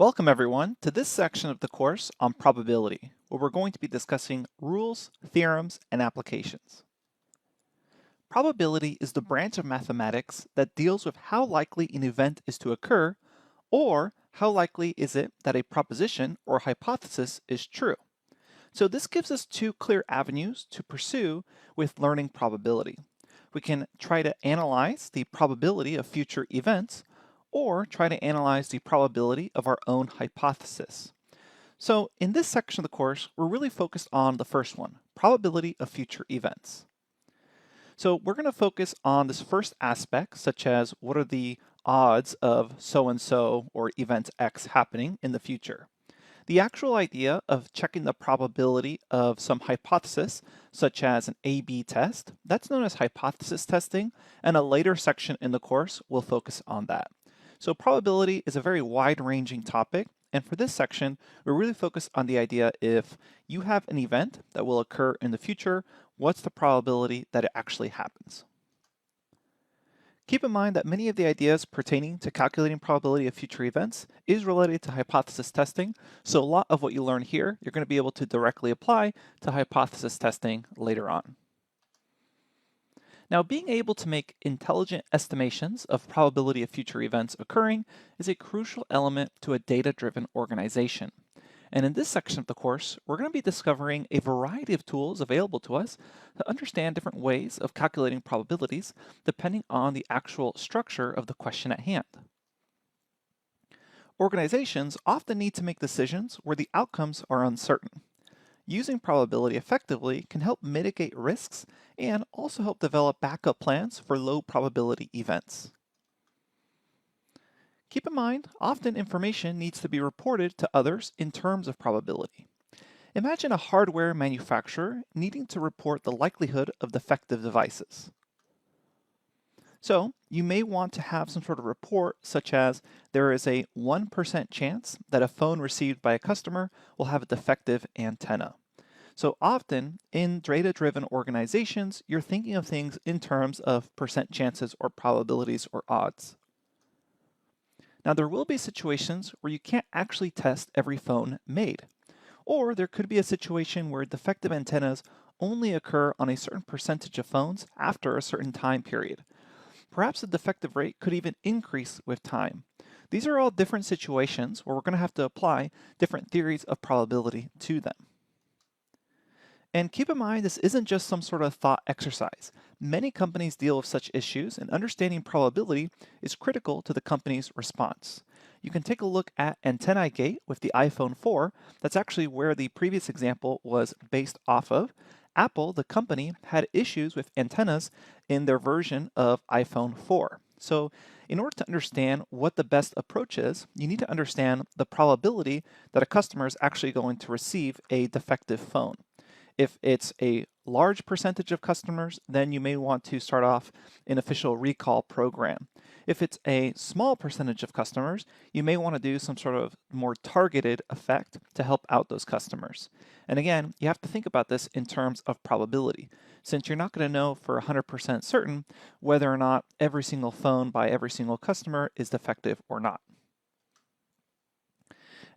Welcome everyone to this section of the course on probability, where we're going to be discussing rules, theorems, and applications. Probability is the branch of mathematics that deals with how likely an event is to occur, or how likely is it that a proposition or hypothesis is true. So this gives us two clear avenues to pursue with learning probability. We can try to analyze the probability of future events, or try to analyze the probability of our own hypothesis. So in this section of the course, we're really focused on the first one, probability of future events. So we're going to focus on this first aspect, such as what are the odds of so-and-so or event X happening in the future. The actual idea of checking the probability of some hypothesis, such as an A/B test, that's known as hypothesis testing, and a later section in the course will focus on that. So probability is a very wide-ranging topic, and for this section, we're really focused on the idea if you have an event that will occur in the future, what's the probability that it actually happens? Keep in mind that many of the ideas pertaining to calculating probability of future events is related to hypothesis testing, so a lot of what you learn here, you're going to be able to directly apply to hypothesis testing later on. Now, being able to make intelligent estimations of probability of future events occurring is a crucial element to a data-driven organization. And in this section of the course, we're going to be discovering a variety of tools available to us to understand different ways of calculating probabilities depending on the actual structure of the question at hand. Organizations often need to make decisions where the outcomes are uncertain. Using probability effectively can help mitigate risks and also help develop backup plans for low probability events. Keep in mind, often information needs to be reported to others in terms of probability. Imagine a hardware manufacturer needing to report the likelihood of defective devices. So you may want to have some sort of report such as there is a 1% chance that a phone received by a customer will have a defective antenna. So often in data-driven organizations, you're thinking of things in terms of percent chances or probabilities or odds. Now there will be situations where you can't actually test every phone made. Or there could be a situation where defective antennas only occur on a certain percentage of phones after a certain time period. Perhaps the defective rate could even increase with time. These are all different situations where we're going to have to apply different theories of probability to them. And keep in mind, this isn't just some sort of thought exercise. Many companies deal with such issues, and understanding probability is critical to the company's response. You can take a look at Antennae Gate with the iPhone 4. That's actually where the previous example was based off of. Apple, the company, had issues with antennas in their version of iPhone 4. So in order to understand what the best approach is, you need to understand the probability that a customer is actually going to receive a defective phone. If it's a large percentage of customers, then you may want to start off an official recall program. If it's a small percentage of customers, you may want to do some sort of more targeted effect to help out those customers. And again, you have to think about this in terms of probability, since you're not going to know for 100% certain whether or not every single phone by every single customer is defective or not.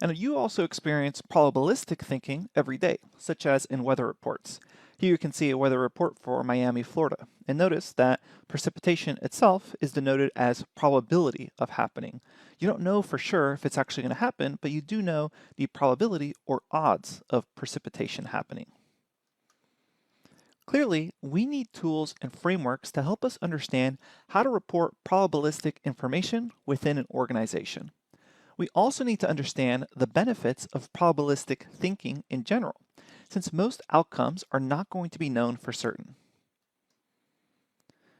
And you also experience probabilistic thinking every day, such as in weather reports. Here you can see a weather report for Miami, Florida, and notice that precipitation itself is denoted as probability of happening. You don't know for sure if it's actually going to happen, but you do know the probability or odds of precipitation happening. Clearly, we need tools and frameworks to help us understand how to report probabilistic information within an organization. We also need to understand the benefits of probabilistic thinking in general, since most outcomes are not going to be known for certain.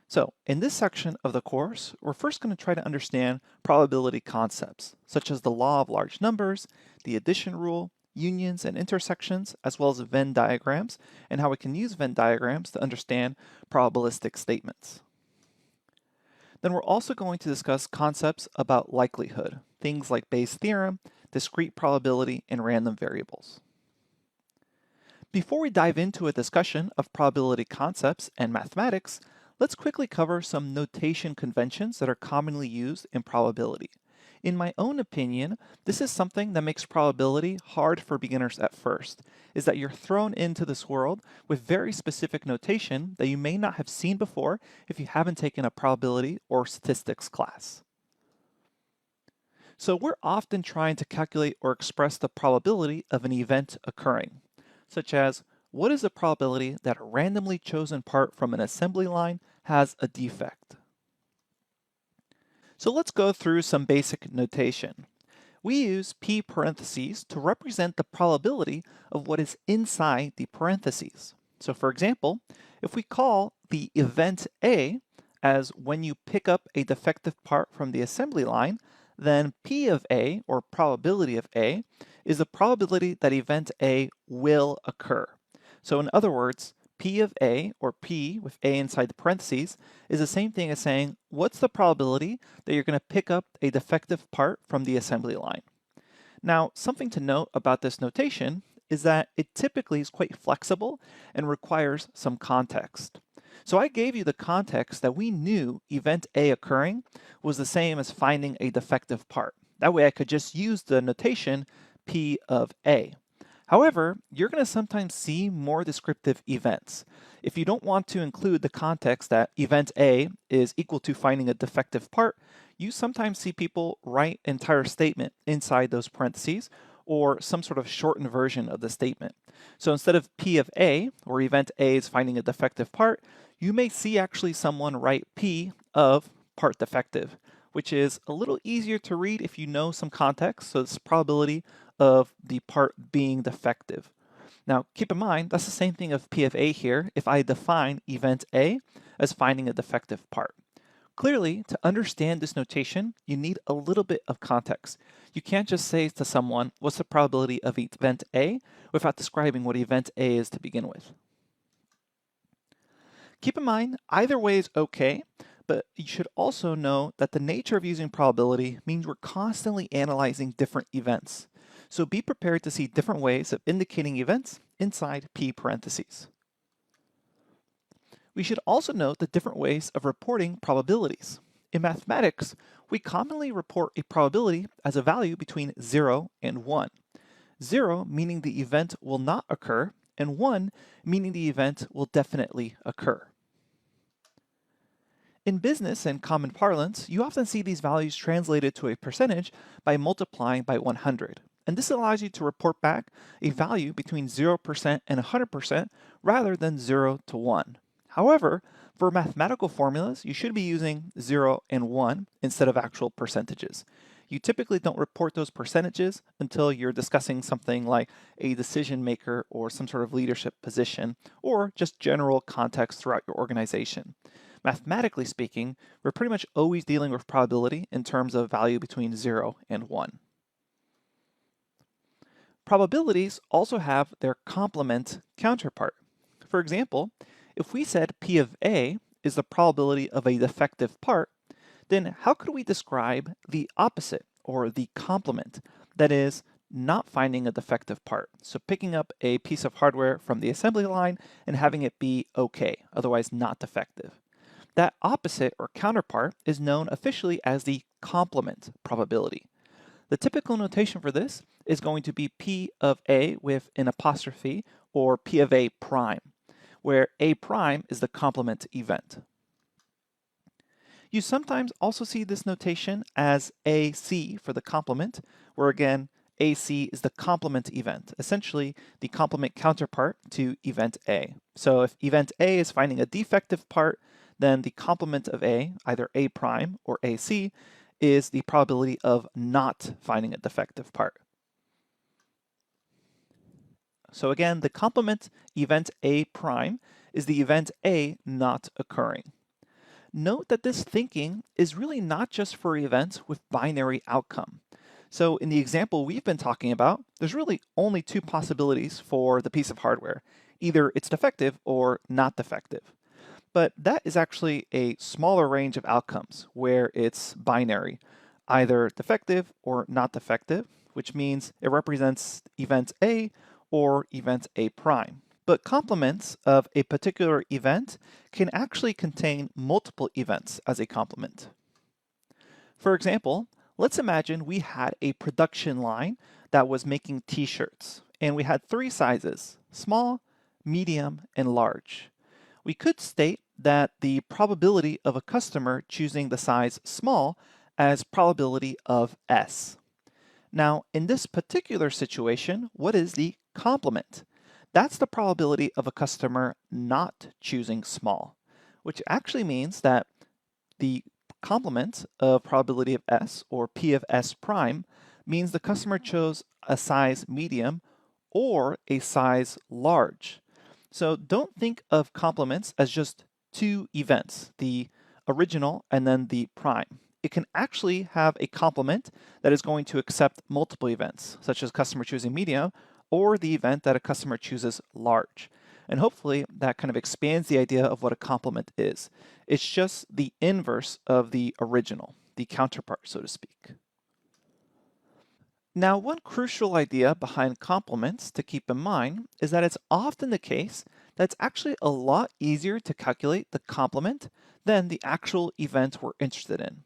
So, in this section of the course, we're first going to try to understand probability concepts, such as the law of large numbers, the addition rule, unions and intersections, as well as Venn diagrams, and how we can use Venn diagrams to understand probabilistic statements. Then we're also going to discuss concepts about likelihood, things like Bayes' theorem, discrete probability, and random variables. Before we dive into a discussion of probability concepts and mathematics, let's quickly cover some notation conventions that are commonly used in probability. In my own opinion, this is something that makes probability hard for beginners at first, is that you're thrown into this world with very specific notation that you may not have seen before if you haven't taken a probability or statistics class. So we're often trying to calculate or express the probability of an event occurring, such as what is the probability that a randomly chosen part from an assembly line has a defect? So let's go through some basic notation. We use p parentheses to represent the probability of what is inside the parentheses. So for example, if we call the event A as when you pick up a defective part from the assembly line, then P of A, or probability of A, is the probability that event A will occur. So in other words, P of A, or P with A inside the parentheses, is the same thing as saying, what's the probability that you're going to pick up a defective part from the assembly line? Now, something to note about this notation is that it typically is quite flexible and requires some context. So I gave you the context that we knew event A occurring was the same as finding a defective part. That way I could just use the notation P of A. However, you're going to sometimes see more descriptive events. If you don't want to include the context that event A is equal to finding a defective part, you sometimes see people write an entire statement inside those parentheses or some sort of shortened version of the statement. So instead of P of A, where event A is finding a defective part, you may see actually someone write P of part defective, which is a little easier to read if you know some context, so it's probability of the part being defective. Now keep in mind, that's the same thing of P of A here if I define event A as finding a defective part. Clearly, to understand this notation, you need a little bit of context. You can't just say to someone, what's the probability of event A, without describing what event A is to begin with. Keep in mind, either way is okay, but you should also know that the nature of using probability means we're constantly analyzing different events. So be prepared to see different ways of indicating events inside P parentheses. We should also note the different ways of reporting probabilities. In mathematics, we commonly report a probability as a value between 0 and 1. 0 meaning the event will not occur, and 1 meaning the event will definitely occur. In business and common parlance, you often see these values translated to a percentage by multiplying by 100. And this allows you to report back a value between 0% and 100% rather than 0 to 1. However, for mathematical formulas, you should be using 0 and 1 instead of actual percentages. You typically don't report those percentages until you're discussing something like a decision maker or some sort of leadership position, or just general context throughout your organization. Mathematically speaking, we're pretty much always dealing with probability in terms of value between 0 and 1. Probabilities also have their complement counterpart. For example, if we said P of A is the probability of a defective part, then how could we describe the opposite, or the complement, that is, not finding a defective part? So picking up a piece of hardware from the assembly line and having it be okay, otherwise not defective. That opposite or counterpart is known officially as the complement probability. The typical notation for this is going to be P of A with an apostrophe, or P of A prime, where A prime is the complement event. You sometimes also see this notation as AC for the complement, where again, AC is the complement event, essentially the complement counterpart to event A. So if event A is finding a defective part, then the complement of A, either A prime or AC, is the probability of not finding a defective part. So again, the complement event A prime is the event A not occurring. Note that this thinking is really not just for events with binary outcome. So in the example we've been talking about, there's really only two possibilities for the piece of hardware. Either it's defective or not defective. But that is actually a smaller range of outcomes where it's binary, either defective or not defective, which means it represents event A or event A prime. But complements of a particular event can actually contain multiple events as a complement. For example, Let's imagine we had a production line that was making t-shirts, and we had three sizes: small, medium, and large. We could state that the probability of a customer choosing the size small as probability of S. Now, in this particular situation, what is the complement? That's the probability of a customer not choosing small, which actually means that the complement of probability of S, or P of S prime, means the customer chose a size medium or a size large. So don't think of complements as just two events, the original and then the prime. It can actually have a complement that is going to accept multiple events, such as customer choosing medium, or the event that a customer chooses large. And hopefully that kind of expands the idea of what a complement is. It's just the inverse of the original, the counterpart, so to speak. Now, one crucial idea behind complements to keep in mind is that it's often the case that it's actually a lot easier to calculate the complement than the actual event we're interested in.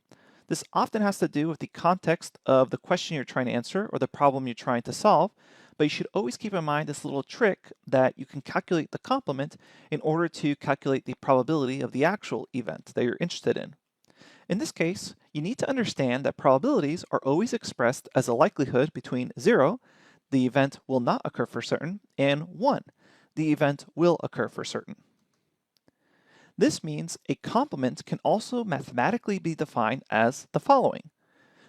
This often has to do with the context of the question you're trying to answer or the problem you're trying to solve, but you should always keep in mind this little trick that you can calculate the complement in order to calculate the probability of the actual event that you're interested in. In this case, you need to understand that probabilities are always expressed as a likelihood between 0, the event will not occur for certain, and 1, the event will occur for certain. This means a complement can also mathematically be defined as the following.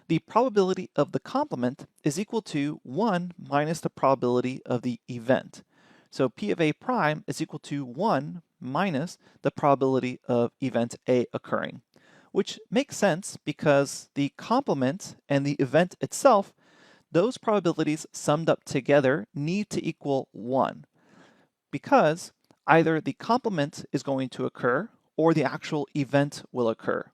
The probability of the complement is equal to 1 minus the probability of the event. So P of A prime is equal to 1 minus the probability of event A occurring, which makes sense because the complement and the event itself, those probabilities summed up together need to equal 1, because either the complement is going to occur or the actual event will occur.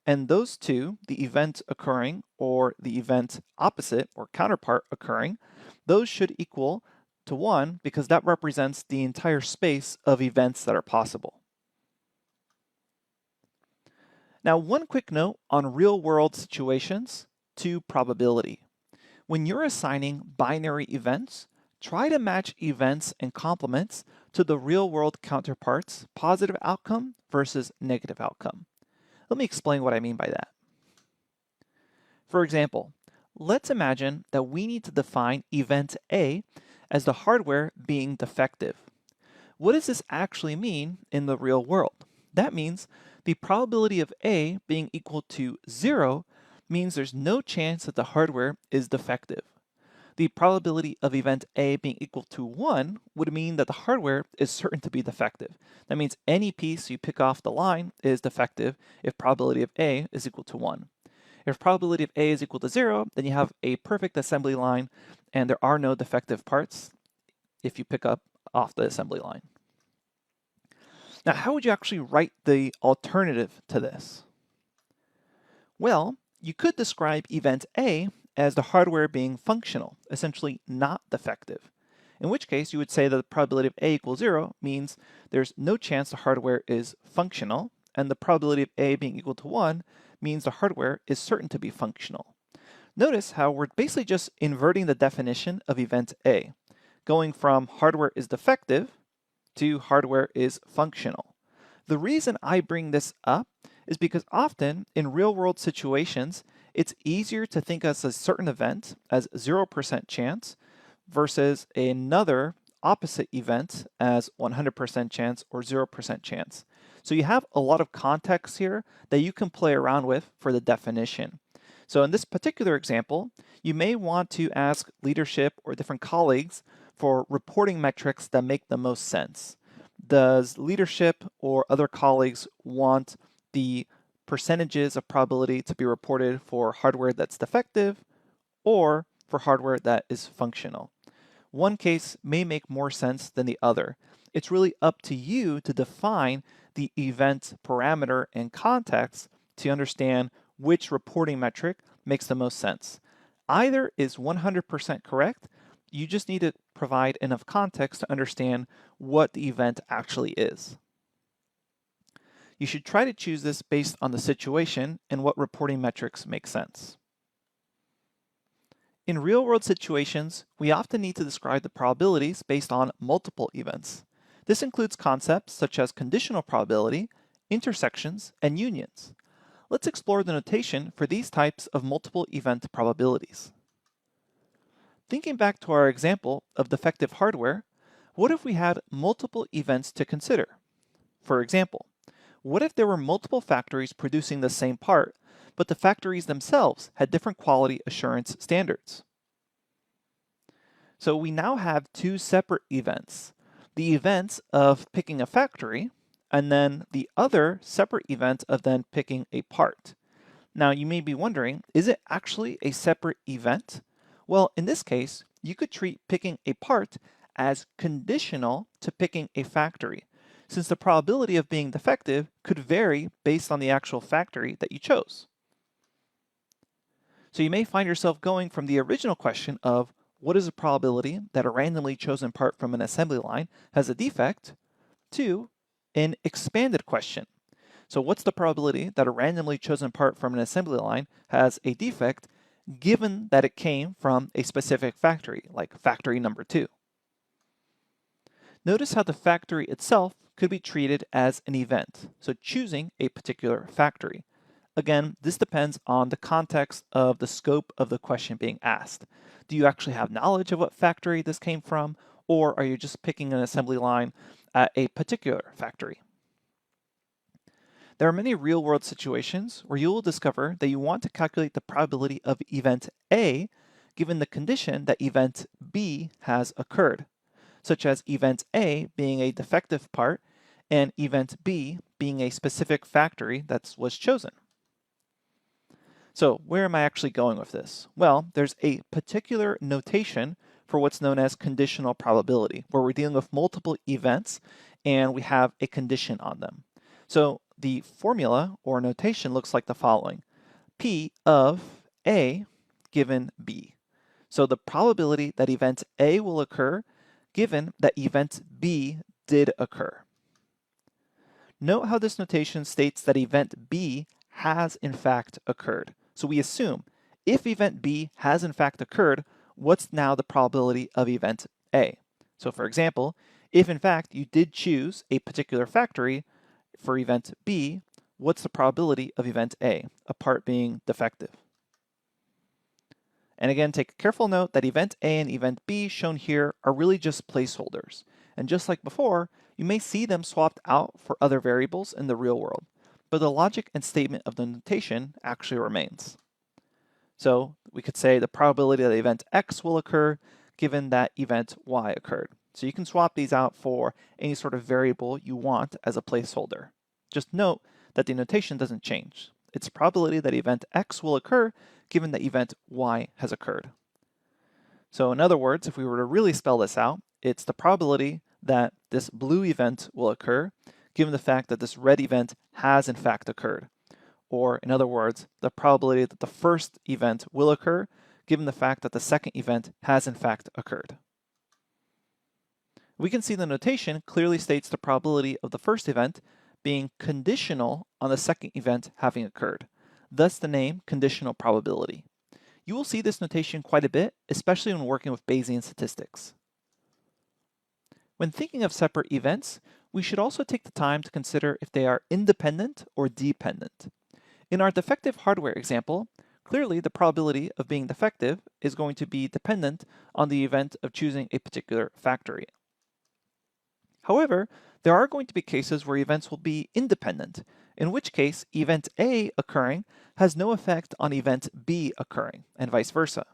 And those two, the event occurring or the event opposite or counterpart occurring, those should equal to 1 because that represents the entire space of events that are possible. Now, one quick note on real-world situations to probability. When you're assigning binary events, try to match events and complements to the real-world counterparts, positive outcome versus negative outcome. Let me explain what I mean by that. For example, let's imagine that we need to define event A as the hardware being defective. What does this actually mean in the real world? That means the probability of A being equal to 0 means there's no chance that the hardware is defective. The probability of event A being equal to 1 would mean that the hardware is certain to be defective. That means any piece you pick off the line is defective if probability of A is equal to 1. If probability of A is equal to 0, then you have a perfect assembly line and there are no defective parts if you pick up off the assembly line. Now, how would you actually write the alternative to this? Well, you could describe event A as the hardware being functional, essentially not defective. In which case, you would say that the probability of A equals 0 means there's no chance the hardware is functional, and the probability of A being equal to 1 means the hardware is certain to be functional. Notice how we're basically just inverting the definition of event A, going from hardware is defective to hardware is functional. The reason I bring this up is because often in real-world situations, it's easier to think of a certain event as 0% chance versus another opposite event as 100% chance or 0% chance. So you have a lot of context here that you can play around with for the definition. So in this particular example, you may want to ask leadership or different colleagues for reporting metrics that make the most sense. Does leadership or other colleagues want the percentages of probability to be reported for hardware that's defective or for hardware that is functional? One case may make more sense than the other. It's really up to you to define the event parameter and context to understand which reporting metric makes the most sense. Either is 100% correct. You just need to provide enough context to understand what the event actually is. You should try to choose this based on the situation and what reporting metrics make sense. In real-world situations, we often need to describe the probabilities based on multiple events. This includes concepts such as conditional probability, intersections, and unions. Let's explore the notation for these types of multiple event probabilities. Thinking back to our example of defective hardware, what if we had multiple events to consider? For example, what if there were multiple factories producing the same part, but the factories themselves had different quality assurance standards? So we now have two separate events. The event of picking a factory, and then the other separate event of then picking a part. Now you may be wondering, is it actually a separate event? Well, in this case, you could treat picking a part as conditional to picking a factory, since the probability of being defective could vary based on the actual factory that you chose. So you may find yourself going from the original question of what is the probability that a randomly chosen part from an assembly line has a defect to an expanded question. So what's the probability that a randomly chosen part from an assembly line has a defect given that it came from a specific factory, like factory number 2? Notice how the factory itself could be treated as an event, so choosing a particular factory. Again, this depends on the context of the scope of the question being asked. Do you actually have knowledge of what factory this came from, or are you just picking an assembly line at a particular factory? There are many real-world situations where you will discover that you want to calculate the probability of event A given the condition that event B has occurred, such as event A being a defective part and event B being a specific factory that was chosen. So where am I actually going with this? Well, there's a particular notation for what's known as conditional probability, where we're dealing with multiple events and we have a condition on them. So the formula or notation looks like the following: P of A given B. So the probability that event A will occur given that event B did occur. Note how this notation states that event B has in fact occurred. So we assume if event B has in fact occurred, what's now the probability of event A? So for example, if in fact you did choose a particular factory for event B, what's the probability of event A, a part being defective? And again, take a careful note that event A and event B shown here are really just placeholders. And just like before, you may see them swapped out for other variables in the real world, but the logic and statement of the notation actually remains. So we could say the probability that event X will occur given that event Y occurred. So you can swap these out for any sort of variable you want as a placeholder. Just note that the notation doesn't change. It's probability that event X will occur given that event Y has occurred. So in other words, if we were to really spell this out, it's the probability that this blue event will occur given the fact that this red event has in fact occurred. Or in other words, the probability that the first event will occur given the fact that the second event has in fact occurred. We can see the notation clearly states the probability of the first event being conditional on the second event having occurred, thus the name conditional probability. You will see this notation quite a bit, especially when working with Bayesian statistics. When thinking of separate events, we should also take the time to consider if they are independent or dependent. In our defective hardware example, clearly the probability of being defective is going to be dependent on the event of choosing a particular factory. However, there are going to be cases where events will be independent, in which case event A occurring has no effect on event B occurring, and vice versa.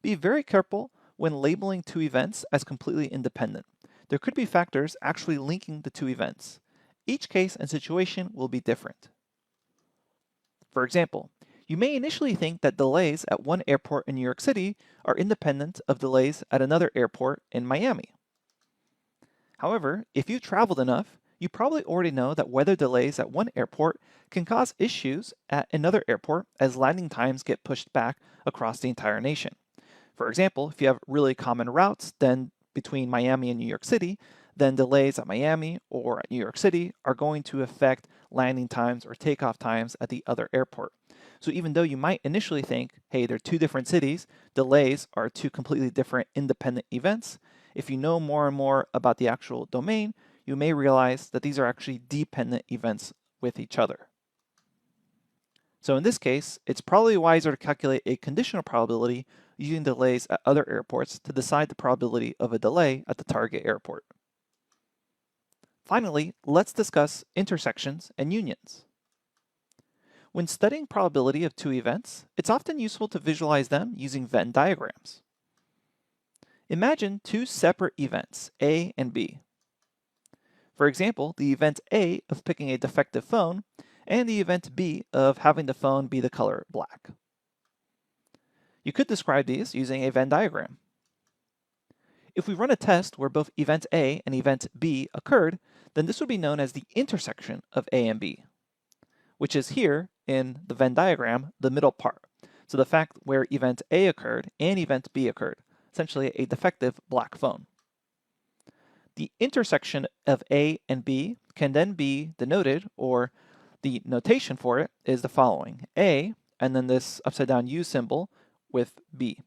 Be very careful when labeling two events as completely independent. There could be factors actually linking the two events. Each case and situation will be different. For example, you may initially think that delays at one airport in New York City are independent of delays at another airport in Miami. However, if you've traveled enough, you probably already know that weather delays at one airport can cause issues at another airport as landing times get pushed back across the entire nation. For example, if you have really common routes then between Miami and New York City, then delays at Miami or at New York City are going to affect landing times or takeoff times at the other airport. So even though you might initially think, hey, they're two different cities, delays are two completely different independent events, if you know more and more about the actual domain, you may realize that these are actually dependent events with each other. So in this case, it's probably wiser to calculate a conditional probability using delays at other airports to decide the probability of a delay at the target airport. Finally, let's discuss intersections and unions. When studying probability of two events, it's often useful to visualize them using Venn diagrams. Imagine two separate events, A and B. For example, the event A of picking a defective phone and the event B of having the phone be the color black. You could describe these using a Venn diagram. If we run a test where both event A and event B occurred, then this would be known as the intersection of A and B, which is here in the Venn diagram, the middle part. So the fact where event A occurred and event B occurred, essentially a defective black phone. The intersection of A and B can then be denoted, or the notation for it is the following: A, and then this upside down U symbol with B.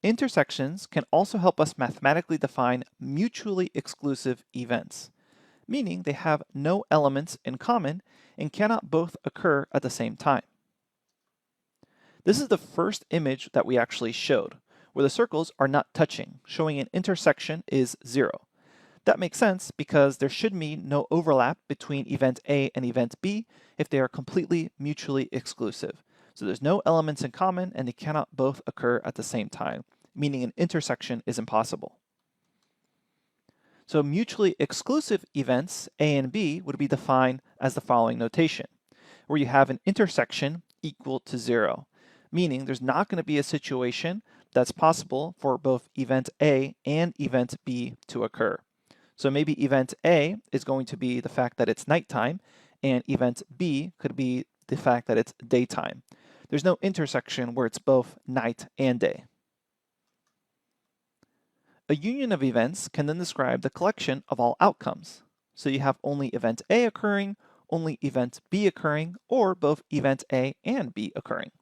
Intersections can also help us mathematically define mutually exclusive events, meaning they have no elements in common and cannot both occur at the same time. This is the first image that we actually showed, where the circles are not touching, showing an intersection is 0. That makes sense because there should be no overlap between event A and event B if they are completely mutually exclusive. So there's no elements in common and they cannot both occur at the same time, meaning an intersection is impossible. So mutually exclusive events A and B would be defined as the following notation, where you have an intersection equal to 0, meaning there's not going to be a situation that's possible for both event A and event B to occur. So maybe event A is going to be the fact that it's nighttime, and event B could be the fact that it's daytime. There's no intersection where it's both night and day. A union of events can then describe the collection of all outcomes. So you have only event A occurring, only event B occurring, or both event A and B occurring.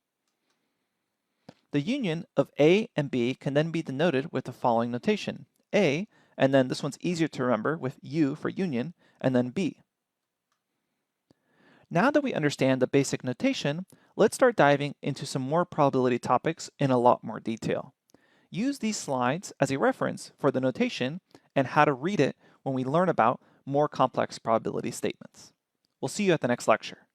The union of A and B can then be denoted with the following notation: A, and then this one's easier to remember with U for union, and then B. Now that we understand the basic notation, let's start diving into some more probability topics in a lot more detail. Use these slides as a reference for the notation and how to read it when we learn about more complex probability statements. We'll see you at the next lecture.